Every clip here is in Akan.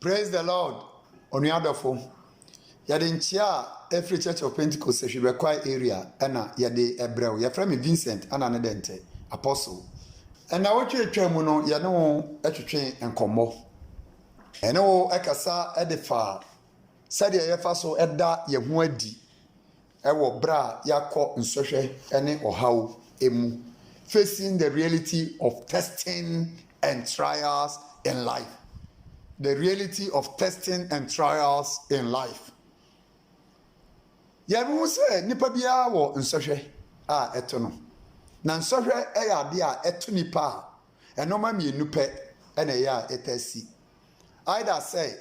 Praise the Lord. Onuadofo. Yade nchia every Church of Pentecost Hwebekwa area na yade Ebrew. Ya frame Vincent ana ne dente apostle. Na wotwe atwa mu no ye ne wo atwetwe enkomo. Ene wo ekasa edefa sade ye fa so eda ye ho adi. Ewo bra yakọ nsọhwe ene ohaw emu. Facing the reality of testing and trials in life. The reality of testing and trials in life. Yabu say nipa bia wo nsọhwe a eto no. Na nsọhwe eya ade a eto nipa enoma mienu pe ena ya etasi. Either say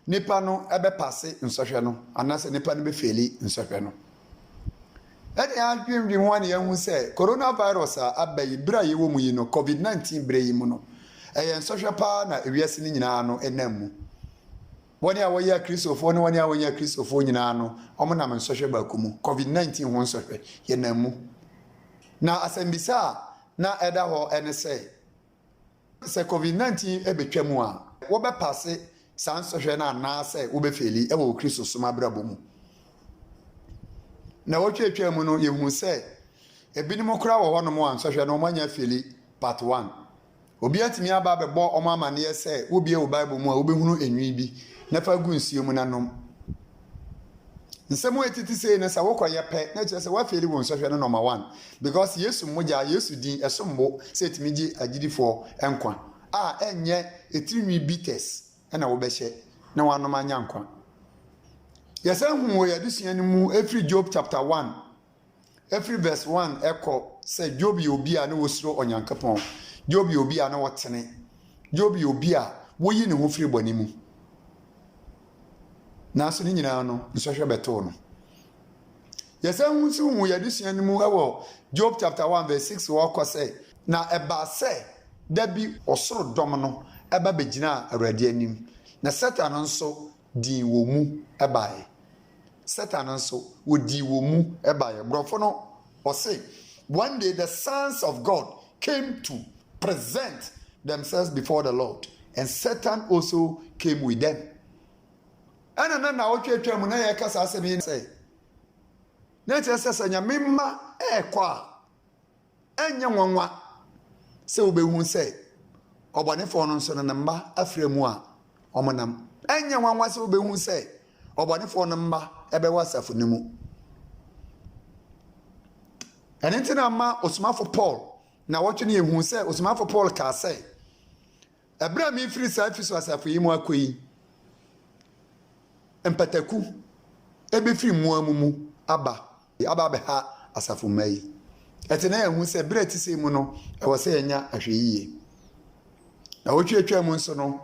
nipa no ebe passe nsọhwe no anase nipa no be feli nsọhwe no. Ede adwemdwe ho ane yahu say coronavirus a abayi bra ye wo mu yi no COVID-19 bra yi mu no. Eye nsọhwe pa na ewiase ni nyina no enam. Woni a woya Kristofo ne woni a wonya Kristofo nyina no omonam nsọhwe ba kumu COVID-19 ho nsọhwe ye namu. Na asembisa na eda ho ene say COVID-19 ebetwamu a wo be passe san nsọhwe na na say wo be feli e wo Kristo soma brabo mu. Na wotwetwa mu no yehu say ebinim kura wo hono mo ansọhwe no manya feli part 1. Obi atimi aba bebo omo amane ye say wo bie wo Bible mu a wo behunu enwi bi na fa gu nsuo mu nanom. Nsemo etiti say na sa wo koye pe na kire say wa feli wo nsọhwe no number 1 because Yesu moja Yesu din esombo say etimi gi agidifo enkwa a enye etirinwi bites na wo behye na wanom anya nkwa. Yesen hu wo yadusua ni mu every Job chapter 1 every verse 1 eko say Job ye obi a na wosuro onyankopon. Job ye obi a na wotene. Job ye obi a woyi ne ho firi boni mu. Na so ni nyina no nsọhwe beto no. Yesen hu si hu yadusua ni mu ewo Job chapter 1 verse 6 wo ko say na eba say da bi osoro dom no eba begina awrade anim. Na Satan nso di wo mu ebae. Satan nso wodi wo mu ebae. Brofo no o say one day the sons of God came to present themselves before the Lord, and Satan also came with them. Ana na otwetwa mu na ye kasa asemi say na tese nyamemma ekwa enye nwanwa se obehu say obonefo no nso na mba afremu a omonam enye nwanwa se obehu say obonefo no mba ebe wasafo nemu. Enentina ma osumafo Paul na wotwe ne ehu say osumafo Paul ka say ebra mi firi sa afiso asafo yi mu akoyi empataku ebe firi mu amumu aba be ha asafo mai etena ehu say bra ti sei mu no e wo say enya ahweyiye na wotwe mu nso no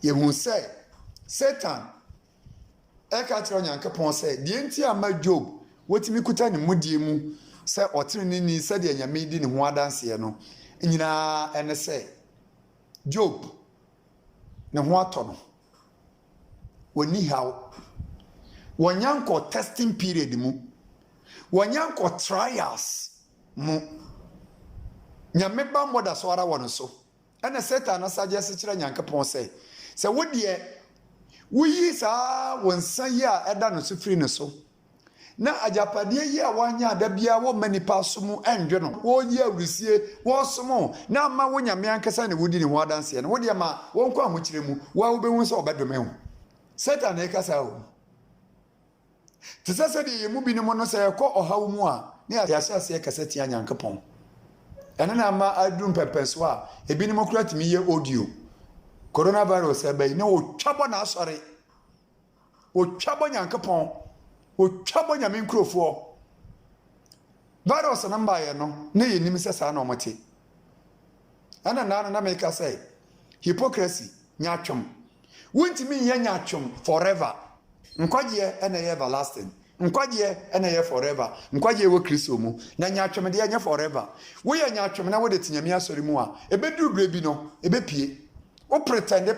yehu say Satan eka tro nyankopon say die nti ama Job wotimi kuta ne mudie mu say otireni ni say de nyame di ne ho adanse no nyina ene say Job ne ho atono woni haw wonyanko testing period mu wonyanko trials mu nyame ba moda so ara wono so ene Satan na suggest kire nyankopon say wodie wuyi sa wonsan yi a eda no so firi ne so na ajapade yi a wanya da bia wo manipa so mu endwe no wo yi awrisie wo so mu na ma wo nyame ankasa ne wodi ne ho adanse no wodi ma wo nkwa ho kire mu wa wo behu so obedome ho Satan e kasa ho tse de ye mu bi ne mo no se ko ohaw mu a ne ya hyase e kasa tia nyankopon ene na ma adum pepeso a ebi ne mo kura timi ye audio coronavirus ebe na o twabo na asore o twabo nyankopon o twabo nyame nkrofo virus na mba ye no na ye nim sesa na omote ana na make say hypocrisy nyatwom wontimi ye nyatwom forever nkwaje ene ye everlasting nkwaje ene ye forever nkwaje wo Kristo mu na nyatwom de ye forever wo ye nyatwom na wo de tinyame asore mu a ebeduru brebi no ebepie o pretend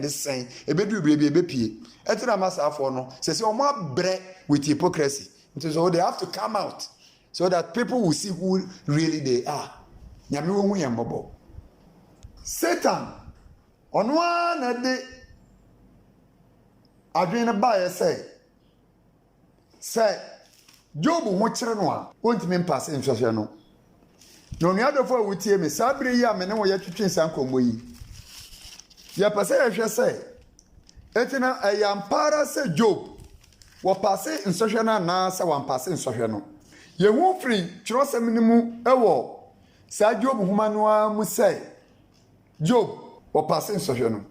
saying ebedu brebi ebepie etina masafo no say o mo bre with hypocrisy. So they have to come out so that people will see who really they are. Nyame wo hu yembobo Satan onwa na de adwene ba say Job ho kire no a ontimi mpase nhwehwe no no nuadofo awutie me sabre yi a me ne wo yetwetwe sankombo yi ya pase yehwe say etina ayampara say Job wo pase nhwehwe na say wan pase nhwehwe no ye hu free kirosem ni mu ewo sa Job huma no a mu say Job wo pase nhwehwe no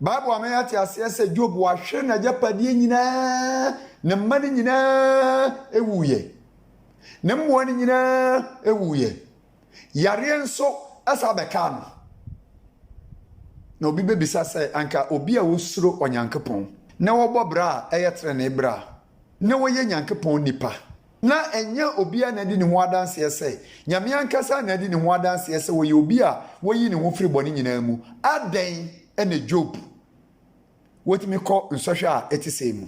Bible ameyati ase say Job wa hwe na japadie nyina ne mmane nyina ewuye ne mmoa nyina ewuye yare nso asa beka no na obi bebisa say anka obi a wosuro onyankopon na wobobra eyetre na ibra na woye nyankopon nipa na enya obi a na di ne ho adanse say nyame ankasa na di ne ho adanse say woye obi a woyi ne ho firi bone nyina mu aden ene Job wotimi ko nsɔhwe a etise mu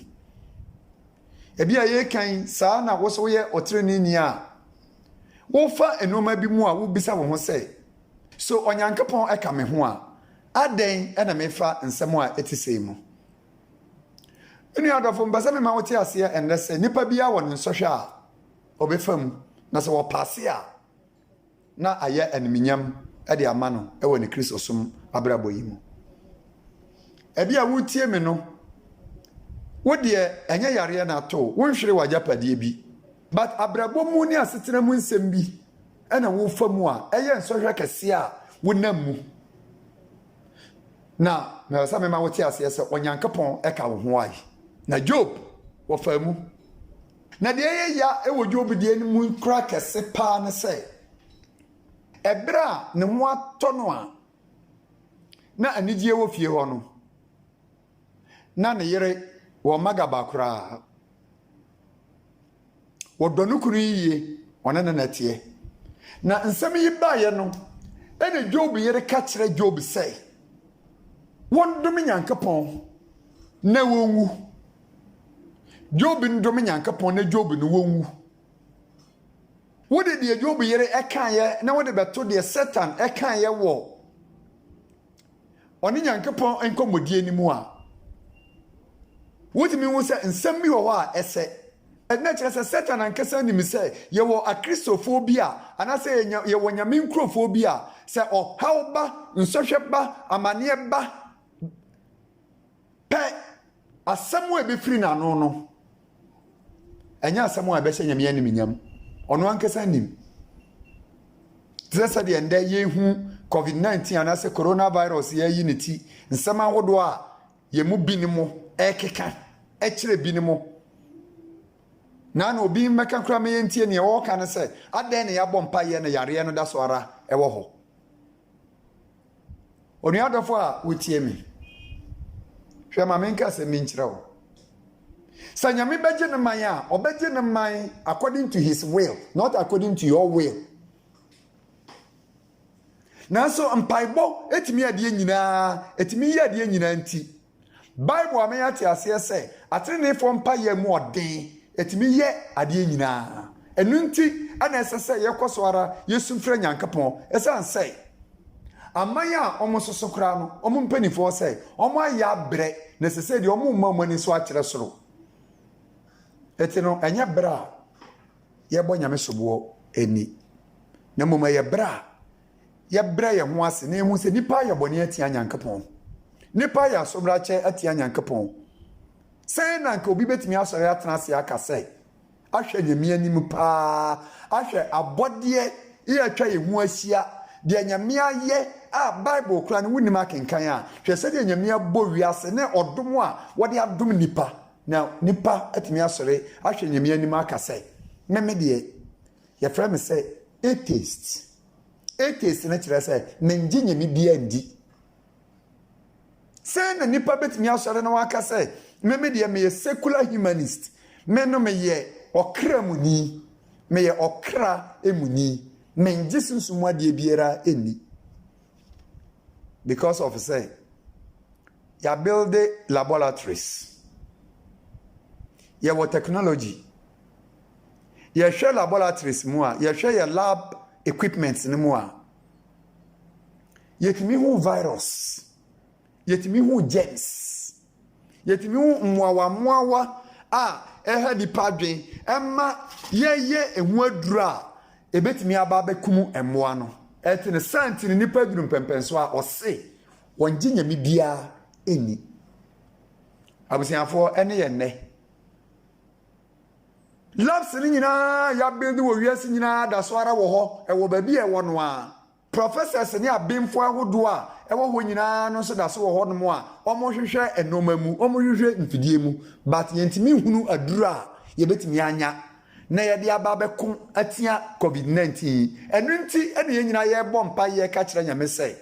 ebia ye kan saa na wo so ye otreni ni a wo fa enoma bi mu a wo bisa wo ho say so onyankopɔn eka me ho a aden na me fa nsɛm a etise mu enu adofo mbasa me ma wote ase ende say nipa bia wo nsɔhwe a obefam na so wo paase a na aye enminyam de ama no ewo ne Kristo som abrabo yi mu ebia wutie me no wode enye yare na to wonhwere wajapadie bi but abrabo mu ni asetena mu nsem bi ena wo famu a eye nsɔhwe kese a wonam mu na me wasa me ma wote ase se onyankopɔn eka wo ho ai na Job wo famu na de ye ya ewo Job de ni mu kra kese pa ne se ebra ne ho atɔ no a na anigye wo fie ho no na ne yere wo magaba kura wo donu kunu yiye one na natie na nsɛm yi baaye no ene Job yere ka kire Job say won dom nyankopɔn na wonwu Job ndom nyankopɔn na Job no wonwu wode de Job yere eka ye na wode beto de Satan eka ye wo oni nyankopɔn enkomodie ni mu a wotimi hu sɛ nsɛm bi wɔ hɔ a ɛsɛ ɛna kyerɛ sɛ Satan ankasa nim sɛ yɛwɔ akristofo bi a anasɛ yɛwɔ nyame nkurofo bi a sɛ ɔhaw ba nsɔhwɛ ba amane ba pɛ asɛm a ɛbɛfiri n'ano no ɛnyɛ asɛm a ɛbɛhyɛ nyame anim nyam ɔno ankasa nim sɛ deɛ ndɛ yɛhu COVID-19 anasɛ coronavirus yɛyi ne ti nsɛm ahodoɔ a yɛmu bi ne mo ekeka ekire bi ne mo na na obi mmeka kra me yentie ne wo ka ne se aden ne yabɔ mpa ye ne yare no da so ara ewo ho onu adofo a wotie me hwe ma me nka se me nkyerɛ wo sanya me beje ne man a obeje ne man according to his will not according to your will na so mpaibo etimi ade nyina nti Bible ameyati ase se atrenefo mpa ye mu odin etimi ye ade nyina enu nti ana esese ye koso ara yesumfre nyankapon esan sei amaya omososo kra no omo mpanifo sei omo aya bre na esese de omo mamani so akere soro etino enya bra ye bo nyame sobo eni na moma ye bra ye ho ase na emu se nipa ye boni atia nyankapon nipa ya sobrache atia nyankopon sei na nka obi betimi asore atena ase aka sei ahwe nyame anim pa ahwe abode ye atwa ye hu asia de nyame aye a Bible kura ne wunima kenkan a hwe se de nyame abɔ wiase ne odom a wode adom nipa na nipa atimi asore ahwe nyame anim aka sei meme de ye frɛ me sei atheist na kyerɛ sei menji nyame bia ndi say na nipa betimi asore na waka say meme de me secular humanist me no me ye okra muni me ye okra emuni men jisunsumu ade biera eni because of say ya build laboratories ya what technology ya share laboratories mu a ya share lab equipments ni mu a yetimi hu virus yetimi hu germs yetimi hu mmoawa a eha dipa dwen emma ye ehu aduru a ebetimi aba bekum emmoa no etene santini nipa duru mpempenso a ose wonje nyame bia eni abusiafo ene ye nne labs ni nyina ya build wo wiase nyina da so ara wo ho ewo ba bi e wo no a professors ni abemfo ahodo a ewo ho nyina no so da so wo ho no mo a omo hwehwe enoma mu omo hwehwe mfidie mu but yentimi hunu aduru a ye betimi anya na ye de aba bekom atia covid-19 enu nti ene ye nyina ye bompa ye ka kire nyame sei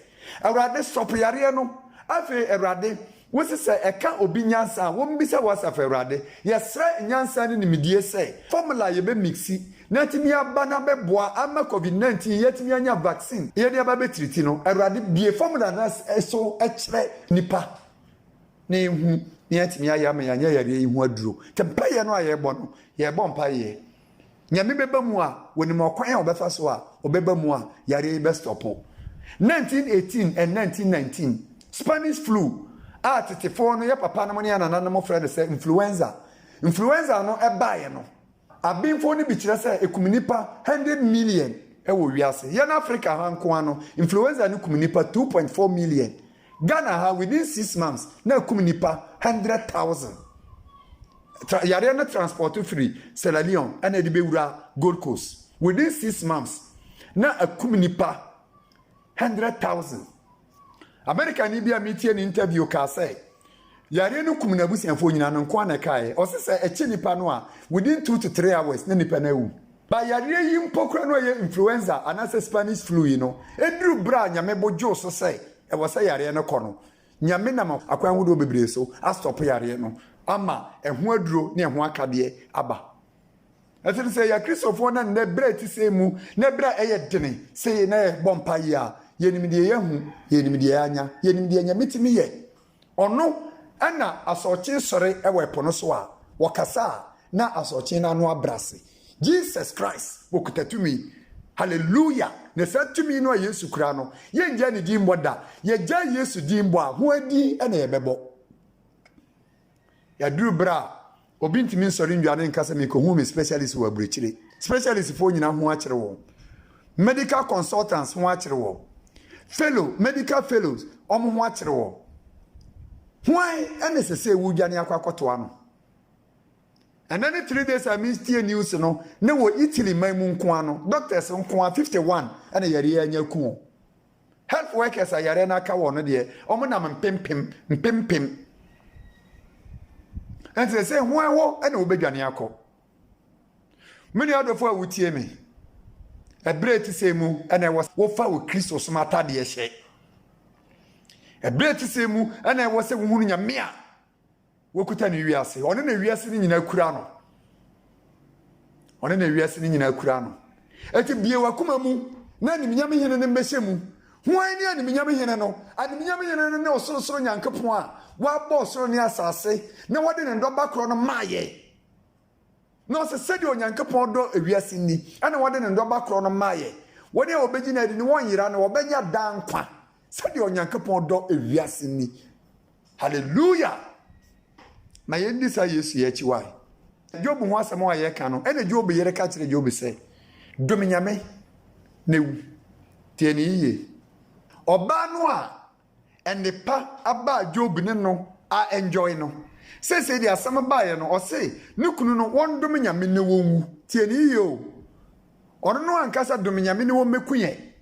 awrade stop yare no afi awrade wosi se eka obi nyansa wo mbisa wasa fa awrade yesra nyansa ne nimdie sei formula ye be mixi na timi aba na beboa ama covid-19 yetimi anya vaccine ye de aba betriti no awrade bie formula na so ekire nipa na ehu na yetimi aya ma yanya yare ehu aduro tempa ye no aye bo no ye bompa ye nyame beba mu a wonim okwan a obefa so a obeba mu a yare be stopo 1918 and 1919 Spanish flu a tetefoɔ no yɛ papa no mo ne anana no mo frɛ no sɛ influenza no ɛbaeɛ no abemfoɔ no bi kyerɛ sɛ ekumi nipa 100 million ɛwɔ wiase yɛn Africa ha nko ano influenza no kumi nipa 2.4 million Ghana ha within 6 months na ekumi nipa 100,000 yare no transport free Sierra Leone ɛna de bewura Gold Coast within 6 months na ekumi nipa 100,000 America ni bia metie ni interview ka say yare no kum na busianfo nyina no nko na kae o se se eche nipa no a within 2 to 3 hours na nipa na wu ba yare yi mpokra no ye influenza anase Spanish flu yi no eduru bra nyame bojo so say e wo say yare no kɔ no nyame na akwan hudo bebre so a stop yare no ama ehu aduro na ehu akade aba afiri say ya Christopher na ne bra ti say mu ne bra eye dene say na bompa yi a yenimdie yahu yenimdie anya yenimdie anya mitimi ye ono ana asochi sore ewe pono so a wakasa na asochi na no abrase Jesus Christ wokutatumi hallelujah ne satumi no Yesu kura no yenja ne dimbo da yeja Yesu dimbo a ho adi na yebebo ya duru bra obi ntimi nsori ndwane nkasa me ko hu me specialist wo abrechire specialist fo nyina ho akere wo medical consultants ho akere wo medical fellows omo ho akere wo why NSSA wudwane akwakoto ano and then 3 days I missed news no ne wo Italy mamu nko ano doctors nko 51 ana yare anya ku health workers ayare na aka wo no de omo na mpempem and say why wo ana obedwane akọ many adofo awutie me ebreti semu ana wo fa wo Kristo so mata de hye ebreti semu ana wo se wo hunu nyame a wo kuta ne wiase one na wiase ni nyina kura no one na wiase ni nyina kura no eti bie wakoma mu na ni nyame hene ne mbehye mu huan ni ani nyame hene no ani nyame hene no ne osoro nyankopon a wa bo soro ne asase na wode ne ndoba kro no maaye no se sedi onyankopon do ewiase ni ana wode ne ndoba kro no maaye wode obeji na edi ni won yira na obenya dankwa sedi onyankopon do ewiase ni hallelujah ma yendi sa Yesu ye chiwai Job ho asemo aye ka no ene Job yere ka kire Job se dominyame newu tieni yiye oba no a enepa aba Job ne no a enjoy no se di asama baaye no o se ne kunu no won dominyame ne wonwu tieni yiye o ono no ankasa dominyame ne won mekuye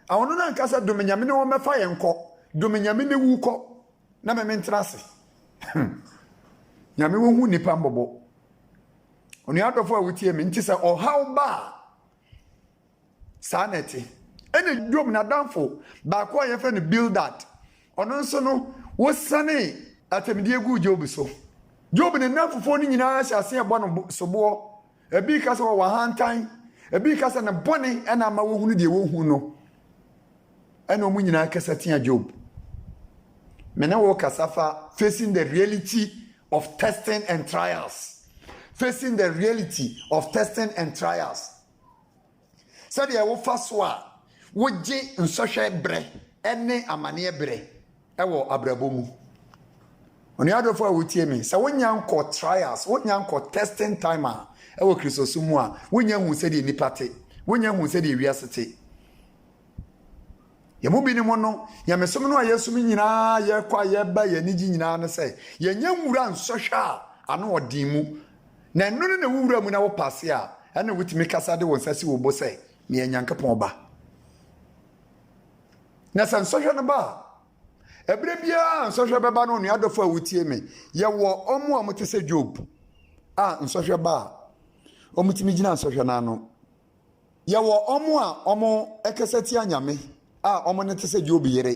a ono no ankasa dominyame ne won mefa ye nko dominyame ne wu ko na mementrase nyame wo hu nipa mbobo oni adofo awutie me nti se ohaw ba sanete ene Job na danfo ba ko ye fe no build that ono nso no wo sane atemdie gu Job so Job ne nafofo ni nyina hyase ebo no sobo ebi ka se wo hantan ebi ka se ne bone ena ma wo hunu de wo hu no ena omu nyina kasa tia Job mena wo kasafa facing the reality of testing and trials. Facing the reality of testing and trials. Said ya wo faswa wo gi nsɔhwɛ bre ene amane bre ewo abrabomu. Onuadofo a wotie me sɛ wonya nkɔ trials wonya nkɔ testing time a ɛwɔ kristosumu a wonya hu sɛ de nipa te wonya hu sɛ de wiase te yɛmu bi ne mo no nyamesom no a yɛsom nyinaa yɛkɔ a yɛba yɛnigye nyinaa no sɛ yɛnya nwura nsɔhwɛ a ano ɔden mu na ɛno no na wowura mu na wopase a ɛna wotumi kasa de wo nsa si wo bo sɛ meyɛ Nyankopɔn ba na sɛ nsɔhwɛ no ba a ebire bia nsɔhwɛ bɛba no onuadɔfo a wotie me yɛwɔ ɔmo a mote sɛ Job a nsɔhwɛ ba a ɔmutumi gyina nsɔhwɛ na ano yɛwɔ ɔmo a ɔmo ɛkɛsɛ tia nyame a ɔmo ne te sɛ Job yere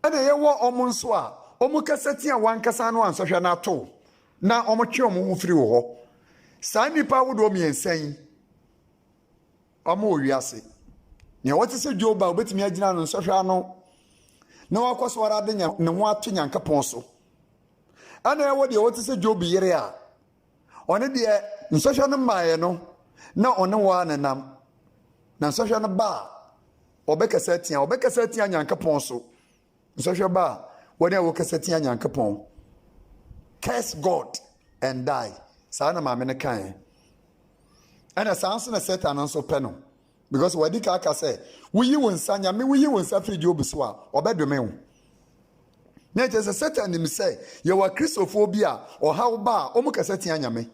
ɛna yɛwɔ ɔmo nso a ɔmo kɛsɛ tia wankasa no ansɔhwɛ na ato na ɔmo twe ɔmo ho firi wɔ hɔ saa nipa wodo mmiɛnsa yi ɔmo wɔ wiase nea wɔte sɛ Job a obetumi agyina no nsɔhwɛ ano na wakɔ so ara de ne ho ato Nyankopɔn so ana ɛwɔ deɛ wɔte sɛ Job yere a ɔne deɛ nsɔhwɛ no maaeɛ no na ɔne wɔ anenam na nsɔhwɛ no ba a ɔbɛkasa tia Nyankopɔn so nsɔhwɛ ba a wɔne a wɔkasa tia Nyankopɔn curse God and die saa na maame no kae ɛna saa nso na Satan nso pɛ no because wadi ka aka sɛ woyi wo nsa nyame woyi wo nsa firi Job so a ɔbɛdome wo na ɛkyɛ sɛ Satan nim sɛ yɛwɔ kristofoɔ bi a ɔhaw ba a ɔmo kasa tia nyame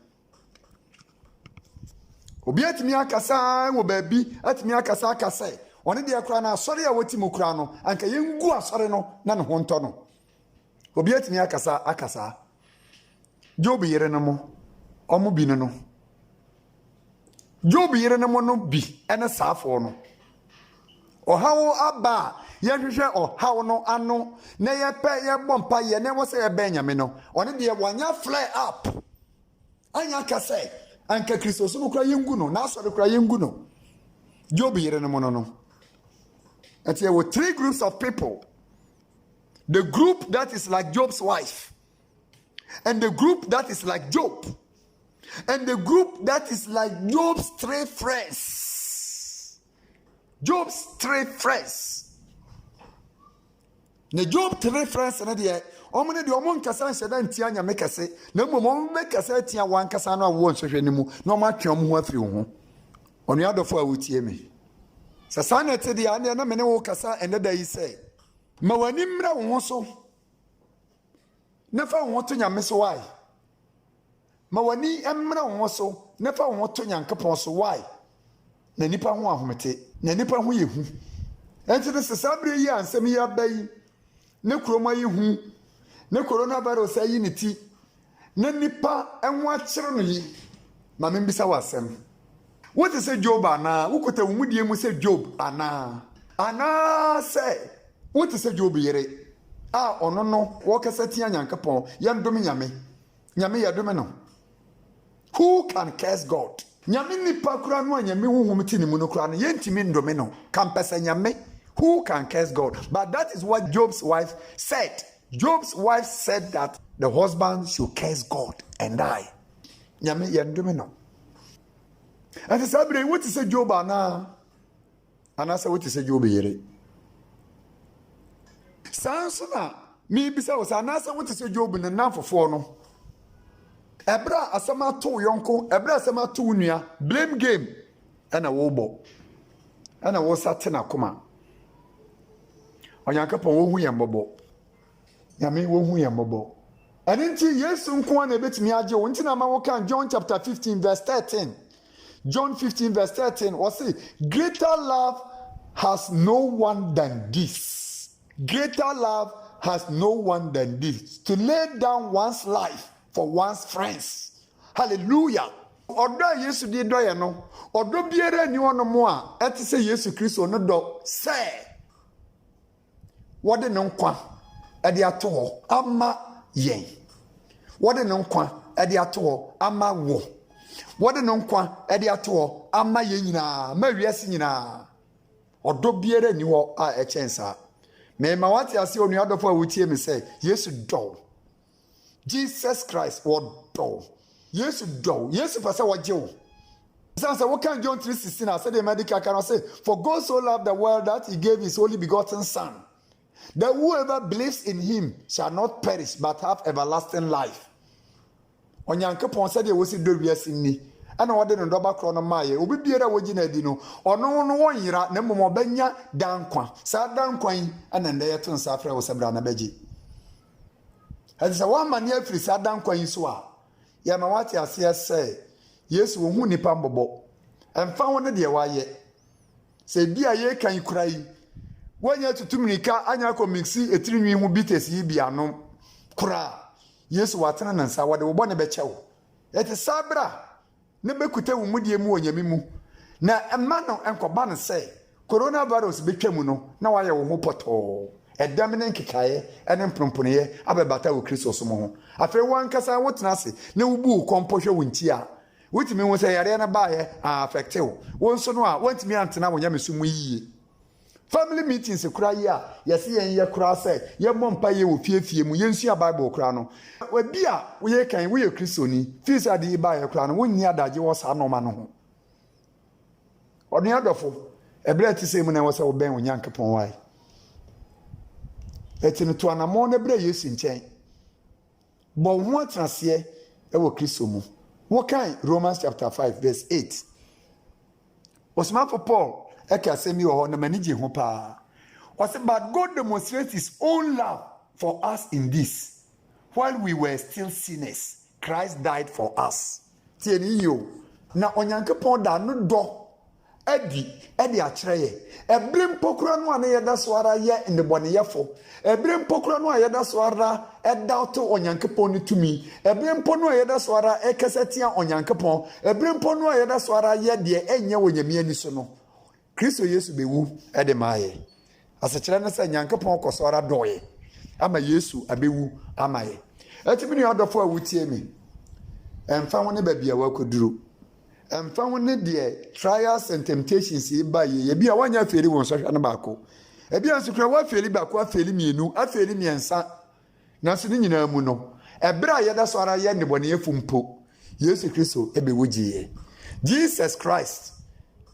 obi atumi akasa wɔ baabi atumi akasa ɔne deɛ kora no asɔre a wɔti mu kora no anka yɛngu asɔre no na ne ho ntɔ no obi atumi akasa Job yere no mo ɔmo bi no Job yere no mo no bi ɛne saafo no ɔhaw aba a yɛhwehwɛ ɔhaw no ano na yɛpɛ yɛbɔ mpa yɛ na ɛwɔ sɛ yɛbɛn nyame no ɔne deɛ wanya fly up anya akasɛ anka Kristo so no kora yɛngu no na asɔre kora yɛngu no Job yere no mo no and there were 3 groups of people. The group that is like Job's wife, and the group that is like Job, and the group that is like Job's 3 friends. Job's 3 friends. The Job 3 friends and the omune de omon kasa nhyeda ntia nya mekase na mmom mekase tia wan kasa no awo nhwehwe ne mu na omatwe om ho afiri ho onuadofo a wotie me sasanete de ane na mene wo kasa ene da yi se ma wani mra wo ho so na fa wo to nyame so why ma wani emra wo ho so na fa wo to Nyankopon so why na nipa ho ahomete na nipa ho yehu enti de sasabre yi ansem yi abai ne kroma yi hu ne coronavirus ayi ne ti na nipa enwo akere no yi ma me mbisa wasem what is say Job ana ukota wumudie mu say Job ana say what is say Job yere ono no wo kasa tia Nyankopon yandom nyame yadome no who can curse God nyame nipa kura no nyame huhum ti ne mu no kura no yentimi ndome no kampesa nyame who can curse God but that is what Job's wife said. Job's wife said that the husband should curse God and die. Nyame yandome no. And the sabre what is say Job ana say what is say Job yere. Sansona me bisa was ana say what is say Job na nanfofo no. Ebra asama to yonko, ebra asama to nua, blame game. Ana wo bo. Ana wo sate na koma. Onyankopon wo hu yembobo. Nyame wo hu yembobo. And nti Yesu nko na betimi age wo nti na ma wo kan John chapter 15 verse 13. John 15 verse 13 was say greater love has no one than this. Greater love has no one than this. To lay down one's life for one's friends. Hallelujah. Odo Yesu di do ye no. Odo biere ni ono mo a ete se Yesu Kristo no do say. Wode no nkwa e de ato ho ama yen. Wode no nkwa e de ato ho ama wo. Wode no nkwa e de ato ho ama yen nyina, ma wiase nyina. Odo biere ni ho a e chensa. Me ma wate ase onuadofo a wotie me say Yesu do. Jesus Christ what do. Yesu do. Yesu pasa wajewo. Say what can John 3:16 I said the medical can say for God so loved the world that he gave his only begotten son that whoever believes in him shall not perish but have everlasting life. Onyankopon said there was a do wiase ni. Ana wode no doba kro no maaye obi biara wogi na di no ono no wonyira na mmom obanya dankwa sa dankwan ana nda yeto nsa fra wo sebra na beji hadisa wa mane afiri sa dankwan so a ya ma wate ase ese Yesu wo hu nipa mbobo emfa won de waye se bia ye kan kurai wonya tutumnika anya ko mixi etirinwi hu bites yi bia no kura Yesu watena na nsa wode wo bone be chewo eti sabra ne bekuta wo mudie mu onyame mu na emma no enkoba ne se coronavirus betwa mu no na waye wo ho poto edam ne nkikaye ene mpromponeye abebata wo Kristo so mo ho afi wankasa wotena ase ne wubu kompohwe wo nti a wotimi wo se yare na baaye affect wo nso no a wotimi antena wo nyame so mu yiye family meetings kura yi a yesi yen kura se ye mompa ye wo fiefie mu yensu Bible kura no wa bia wo ye kan wo ye Kristoni fees ade ba ye kura no wonni adaje wo sa no ma no ho onu adofo ebre ti se mu na wo se wo ben Onyankopon wai etinu to anamo na bre Yesu nchen bo ho atrase e wo Kristo mu wo kan Romans chapter 5 verse 8 Osman for Paul eka semi ho na maniji ho pa was but God demonstrates his own love for us in this while we were still sinners Christ died for us tieni yo na Onyankopon da no do edi akyereye ebrem pokura no ane yeda so ara ye ndeboneyefo ebrem pokura no ayeda so ara edauto Onyankopon ni tumi ebrem pono ayeda so ara ekesetia Onyankopon ebrem pono ayeda so ara ye de enye wonyame ani so no Kristo Yesu bewu ede maaye asakire na se Nyankopon kosora doye ama Yesu abewu amaye etimi ni adofo awutie mi emfa woni ba bia wakoduro emfa woni de trials and temptations e ba ye bia wanya feri won so hwa na baako e bia nsukura wa feri baako aferi mienu aferi miensa na so ni nyina mu no ebra ye da so ara ye ne bone efumpo Yesu Kristo ebewu jiye Jesus Christ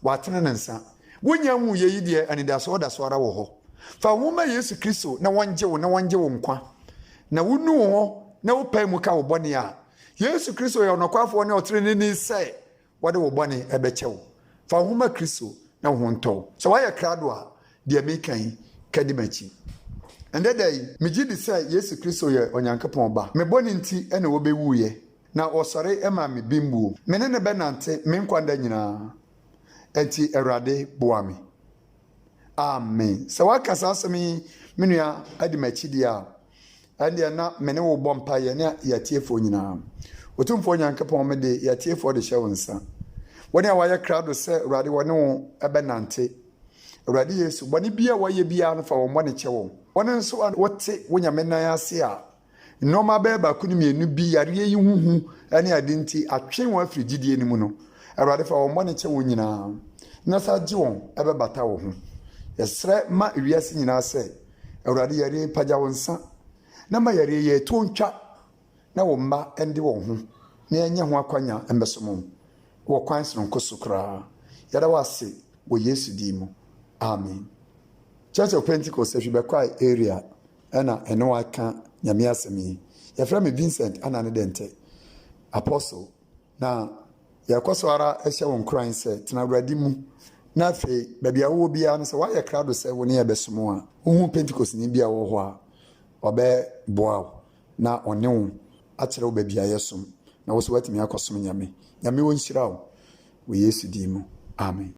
watene nsa wonya hu ye yidie anidaso da so ara wo ho fa homa Yesu Kristo na wonje wo nkwa na wonu ho na wo pai mu ka wo bone a Yesu Kristo ye onokwafo ne otrene ni se wode wo bone ebechewo fa homa Kristo na ho nto so waya krado a de mekan kadimachi ende dai migidi se Yesu Kristo ye Onyankopon ba me bone nti ene wo bewu ye na osore ema me bimbu me ne benante me nkwanda nyina enti Erade boami amen so wakasa asemi menua adimachi dia ande na mene wo bompa ye na yatiefo nyina otumfo Onyankopon me de yatiefo de hyewonsa woni a waya krado se Erade woni wo ebenante Erade Yesu boni bia waye bia no fa wo mone chewo woni nso wote wonyame nan ase a noma beba kunu mienu bi yare yi huhu ane adinti atwe won afrigidie ni mu no Erade fa wo mone chewo nyina na sa ji won ebebata wo ho yesre ma wiase nyina se Erade yare pagya wonsa na ma yare ye tontwa na wo mma ende wo ho na enye ho akwanya embesomo wo kwan sron kosukra yada wase wo Yesu di mu amen Church of Pentecost Efibekwa area ena eno aka nyame asemi ya fra me Vincent ana ne dente apostle na ya kwasara ehye won kran se tena Awurade mu na fe bebia wo bia no se wa ya krado se wo ne ya besomo a hu Pentecost ni bia wo ho a obe boa na one wo akere wo bebia yesom na wo so watimi akosom nyame wo nhyira wo Yesu di mu amen